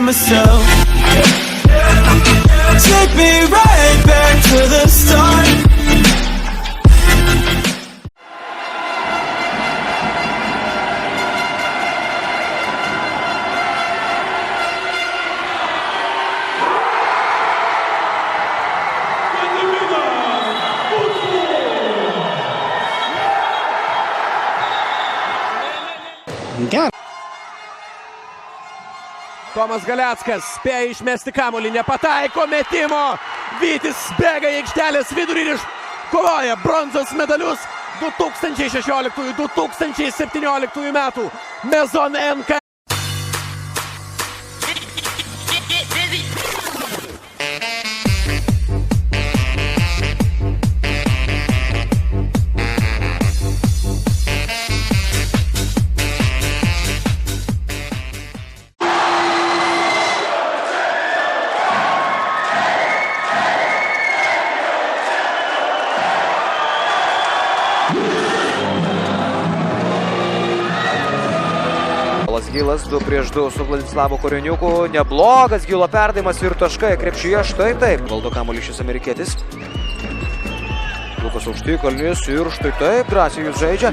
blame myself. Take me right back to the start. Tomas Galeckas spėja išmesti kamuolį, nepataiko metimo. Vytis bėga į aikštelės vidurį ir kovoja bronzos medalius 2016-2017 metų Mezon NK. Gilas 2-2 su Vladislavu Koreniuku. Neblogas Gilo perdavimas ir taškai krepšyje. Štai taip. Valdo kamuolį šis amerikietis. Lukas Aukštikalnis ir štai taip. Drąsiai jis žaidžia.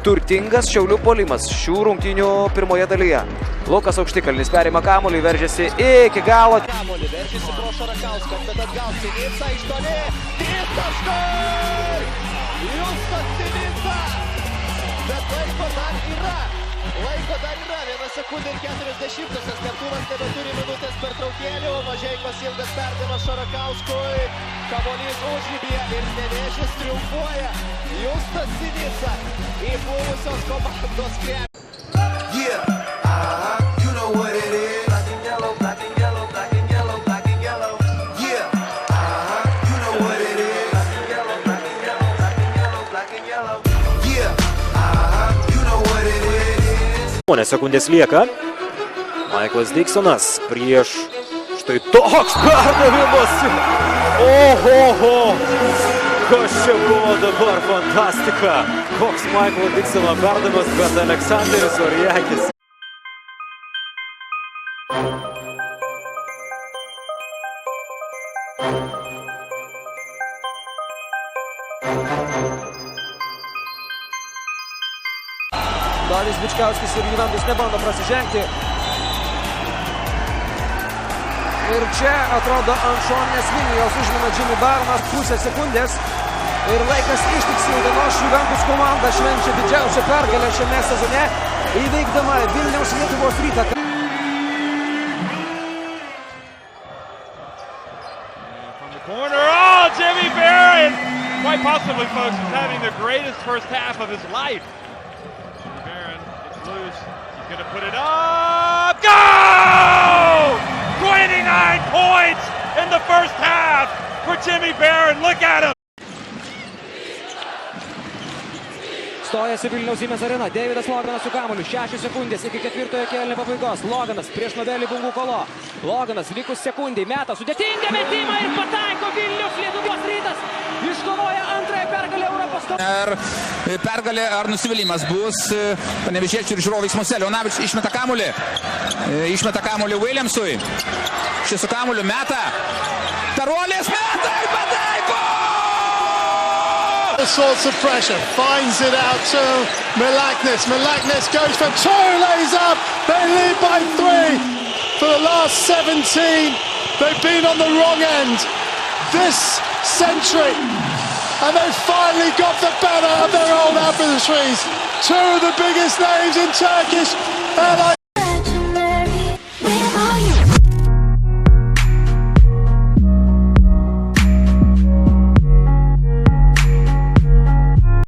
Turtingas Šiaulių puolimas šių rungtynių pirmoje dalyje. Lukas Aukštikalnis perima kamuolį, veržiasi iki galo. Kamuolį veržiasi pro Šarakauską, bet atgal Sinica iš toli. Ir taškai! Justas Sinica! Bet laiko dar yra. Laiko dar yra, 1 sekundė ir 40-osios, Neptūnas nebeturi minutės pertraukėlių, Mažeikos ilgas perdavimas Šarakauskui, kamuolys užribyje ir Nevėžis triumfuoja, Justas Sinica į buvusios komandos krepšį. Sekundės lieka. Michaelas Dixonas prieš štai toks perdavimas. Ohoho! Kas čia buvo dabar? Fantastika! Koks Michaelo Dixono perdavimas, bet Aleksandras Orjakis. Darius Bičkauskis ir Juventus nebando prasižengti. Ir čia atrodo ant šoninės linijos užmina Jimmy Baronas pusę sekundės. Ir laikas ištiksi Utenos Juventus komanda švenčia didžiausią pergalę šiame sezone, įveikdama Vilniaus Lietuvos Rytą. From the corner, oh, Jimmy Barron! Quite possibly, folks, is having the greatest first half of his life. Loose. He's going to put it up. Go! 29 points in the first half for Jimmy Barron. Look at him. Stojasi Vilniaus Siemens arena. Deividas Loganas su kamuoliu. 6 sekundės iki ketvirtojo kėlinio pabaigos. Loganas prieš Novelį Bungų Kolo. Loganas likus sekundai meta sudėtingą metimą ir pataiko Vilniaus Lietuvos Rytas. Iškovoja antrąją pergalę Europos taurėje. Ar pergalė ar nusivylimas bus panevėžiečių ir žiūrovų veiksmuose. Leonavičius išmeta kamuolį. Išmeta kamuolį Williamsui. Šis su kamuoliu meta. Taruolis meta ir pataiko! All sorts of pressure. Finds it out to Milaknis. Milaknis goes for two, lays up. They lead by 3 for the last 17. They've been on the wrong end this century. And they've finally got the better of their old adversaries. Two of the biggest names in Turkish